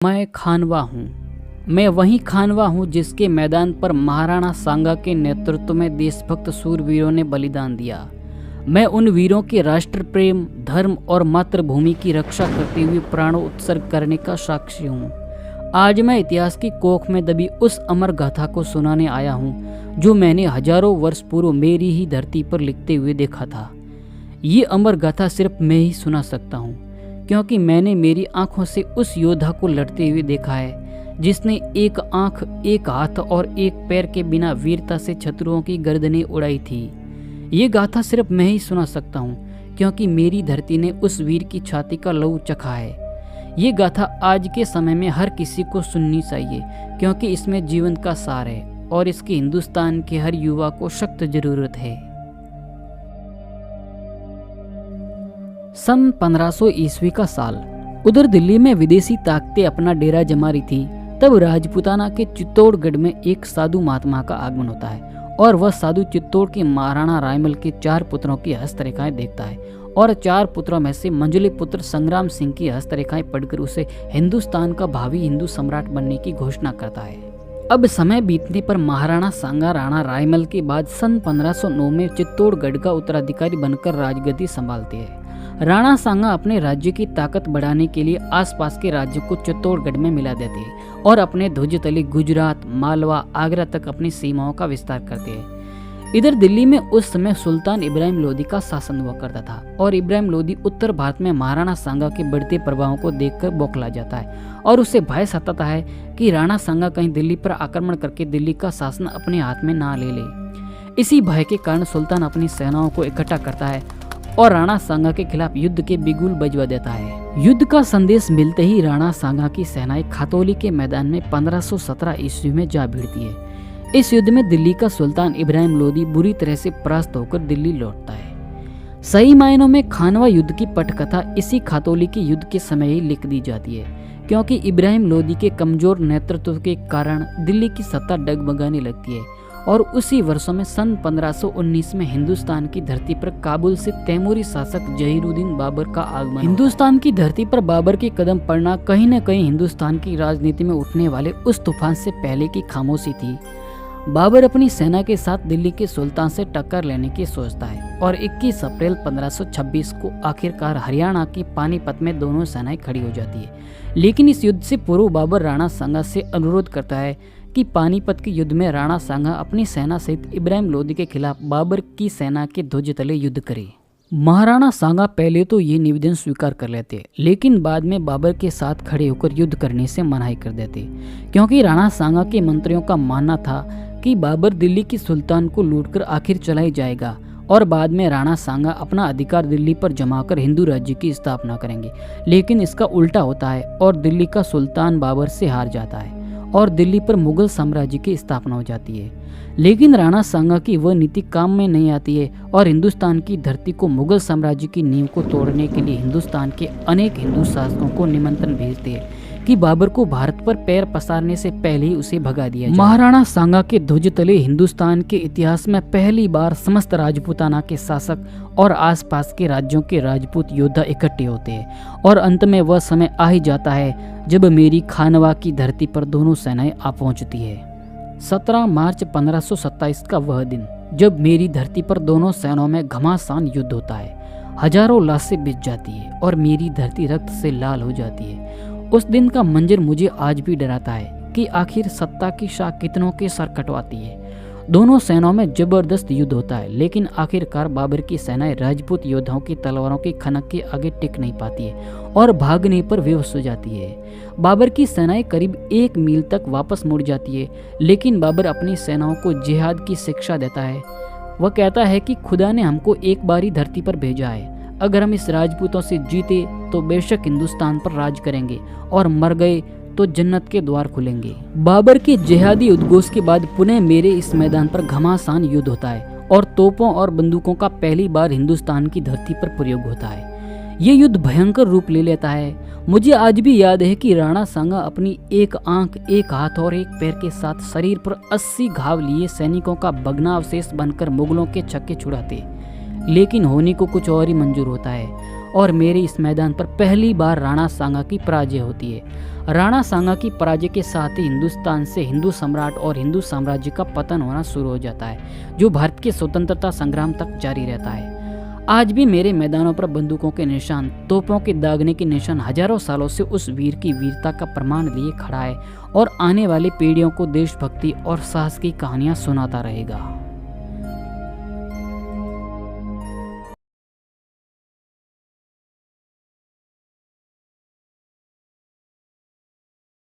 मैं खानवा हूँ। मैं वही खानवा हूँ जिसके मैदान पर महाराणा सांगा के नेतृत्व में देशभक्त शूरवीरों ने बलिदान दिया। मैं उन वीरों के राष्ट्र प्रेम, धर्म और मातृभूमि की रक्षा करते हुए प्राणों उत्सर्ग करने का साक्षी हूँ। आज मैं इतिहास की कोख में दबी उस अमर गाथा को सुनाने आया हूँ जो मैंने हजारों वर्ष पूर्व मेरी ही धरती पर लिखते हुए देखा था। ये अमर गाथा सिर्फ मैं ही सुना सकता हूँ, क्योंकि मैंने मेरी आंखों से उस योद्धा को लड़ते हुए देखा है जिसने एक आंख, एक हाथ और एक पैर के बिना वीरता से शत्रुओं की गर्दनें उड़ाई थी। ये गाथा सिर्फ मैं ही सुना सकता हूँ, क्योंकि मेरी धरती ने उस वीर की छाती का लहू चखा है। ये गाथा आज के समय में हर किसी को सुननी चाहिए, क्योंकि इसमें जीवन का सार है और इसकी हिंदुस्तान के हर युवा को सख्त जरूरत है। सन 1500 ईस्वी का साल। उधर दिल्ली में विदेशी ताकतें अपना डेरा जमा रही थी। तब राजपूताना के चित्तौड़गढ़ में एक साधु महात्मा का आगमन होता है और वह साधु चित्तौड़ के महाराणा रायमल के 4 पुत्रों की हस्तरेखाएं देखता है और 4 पुत्रों में से मंझले पुत्र संग्राम सिंह की हस्तरेखाएं पढ़कर उसे हिंदुस्तान का भावी हिंदू सम्राट बनने की घोषणा करता है। अब समय बीतने पर महाराणा सांगा राणा रायमल के बाद सन 1509 में चित्तौड़गढ़ का उत्तराधिकारी बनकर राजगद्दी संभालते हैं। राणा सांगा अपने राज्य की ताकत बढ़ाने के लिए आसपास के राज्यों को चित्तौड़गढ़ में मिला देते हैं और अपने ध्वज तले गुजरात, मालवा, आगरा तक अपनी सीमाओं का विस्तार करते हैं। इधर दिल्ली में उस समय सुल्तान इब्राहिम लोदी का शासन हुआ करता था और इब्राहिम लोदी उत्तर भारत में महाराणा सांगा के बढ़ते प्रभावों को देखकर बौखला जाता है और उसे भय सताता है कि राणा सांगा कहीं दिल्ली पर आक्रमण करके दिल्ली का शासन अपने हाथ में ना ले ले। इसी भय के कारण सुल्तान अपनी सेनाओं को इकट्ठा करता है और राणा सांगा के खिलाफ युद्ध के बिगुल बजवा देता है। युद्ध का संदेश मिलते ही राणा सांगा की सेनाएं खातौली के मैदान में 1517 ईस्वी में जा भिड़ती है। इस युद्ध में दिल्ली का सुल्तान इब्राहिम लोदी बुरी तरह से परास्त होकर दिल्ली लौटता है। सही मायनों में खानवा युद्ध की पटकथा इसी खातौली के युद्ध के समय ही लिख दी जाती है, क्योंकि इब्राहिम लोदी के कमजोर नेतृत्व के कारण दिल्ली की सत्ता डगमगाने लगती है और उसी वर्षों में सन 1519 में हिंदुस्तान की धरती पर काबुल से तैमूरी शासक जहीरुद्दीन बाबर का आगमन। हिंदुस्तान की धरती पर बाबर के कदम पड़ना कहीं न कहीं हिंदुस्तान की राजनीति में उठने वाले उस तूफान से पहले की खामोशी थी। बाबर अपनी सेना के साथ दिल्ली के सुल्तान से टक्कर लेने की सोचता है और 21 अप्रैल 1526 को आखिरकार हरियाणा की पानीपत में दोनों सेनाएं खड़ी हो जाती है। लेकिन इस युद्ध से पूर्व बाबर राणा सांगा से अनुरोध करता है कि पानीपत के युद्ध में राणा सांगा अपनी सेना सहित इब्राहिम लोदी के खिलाफ बाबर की सेना के ध्वज तले युद्ध करे। महाराणा सांगा पहले तो ये निवेदन स्वीकार कर लेते, लेकिन बाद में बाबर के साथ खड़े होकर युद्ध करने से मनाही कर देते, क्योंकि राणा सांगा के मंत्रियों का मानना था कि बाबर दिल्ली की सुल्तान को लूटकर आखिर चला ही जाएगा और बाद में राणा सांगा अपना अधिकार दिल्ली पर जमाकर हिंदू राज्य की स्थापना करेंगे। लेकिन इसका उल्टा होता है और दिल्ली का सुल्तान बाबर से हार जाता है और दिल्ली पर मुगल साम्राज्य की स्थापना हो जाती है। लेकिन राणा सांगा की वह नीति काम में नहीं आती है और हिंदुस्तान की धरती को मुगल साम्राज्य की नींव को तोड़ने के लिए हिंदुस्तान के अनेक हिंदू शासकों को निमंत्रण भेजते हैं कि बाबर को भारत पर पैर पसारने से पहले ही उसे भगा दिया जाए। महाराणा सांगा के ध्वज तले हिंदुस्तान के इतिहास में पहली बार समस्त राजपूताना के शासक और आसपास के राज्यों के राजपूत योद्धा इकट्ठे होते हैं और अंत में वह समय आ ही जाता है जब मेरी खानवा की धरती पर दोनों सेनाएं आ पहुंचती है। 17 मार्च 1527 का वह दिन जब मेरी धरती पर दोनों सेनाओं में घमासान युद्ध होता है। हजारों लाशें बिछ जाती है और मेरी धरती रक्त से लाल हो जाती है। उस दिन का मंजर मुझे आज भी डराता है कि आखिर सत्ता की शाह कितनों के सर कटवाती है। दोनों सेनाओं में जबरदस्त युद्ध होता है, लेकिन आखिरकार बाबर की सेनाएं राजपूत योद्धाओं की तलवारों की खनक के आगे टिक नहीं पाती है और भागने पर विवश हो जाती है। बाबर की सेनाएं करीब 1 मील तक वापस मुड़ जाती है, लेकिन बाबर अपनी सेनाओं को जिहाद की शिक्षा देता है। वह कहता है कि खुदा ने हमको एक बारी धरती पर भेजा है, अगर हम इस राजपूतों से जीते तो बेशक हिंदुस्तान पर राज करेंगे और मर गए तो जन्नत के द्वार खुलेंगे। बाबर के जिहादी उद्घोष के बाद पुनः मेरे इस मैदान पर घमासान युद्ध होता है और तोपों और बंदूकों का पहली बार हिंदुस्तान की धरती पर प्रयोग होता है। ये युद्ध भयंकर रूप ले लेता है। मुझे आज भी याद है कि राणा सांगा अपनी एक आंख, एक हाथ और एक पैर के साथ शरीर पर 80 घाव लिए सैनिकों का भग्नावशेष बनकर मुगलों के छक्के छुड़ाते, लेकिन होने को कुछ और ही मंजूर होता है। और मेरे इस मैदान पर पहली बार राणा सांगा की पराजय होती है। राणा सांगा की पराजय के साथ ही हिंदुस्तान से हिंदू सम्राट और हिंदू साम्राज्य का पतन होना शुरू हो जाता है, जो भारत के स्वतंत्रता संग्राम तक जारी रहता है। आज भी मेरे मैदानों पर बंदूकों के निशान, तोपों के दागने के निशान हजारों सालों से उस वीर की वीरता का प्रमाण लिए खड़ा है और आने वाली पीढ़ियों को देशभक्ति और साहस की कहानियां सुनाता रहेगा।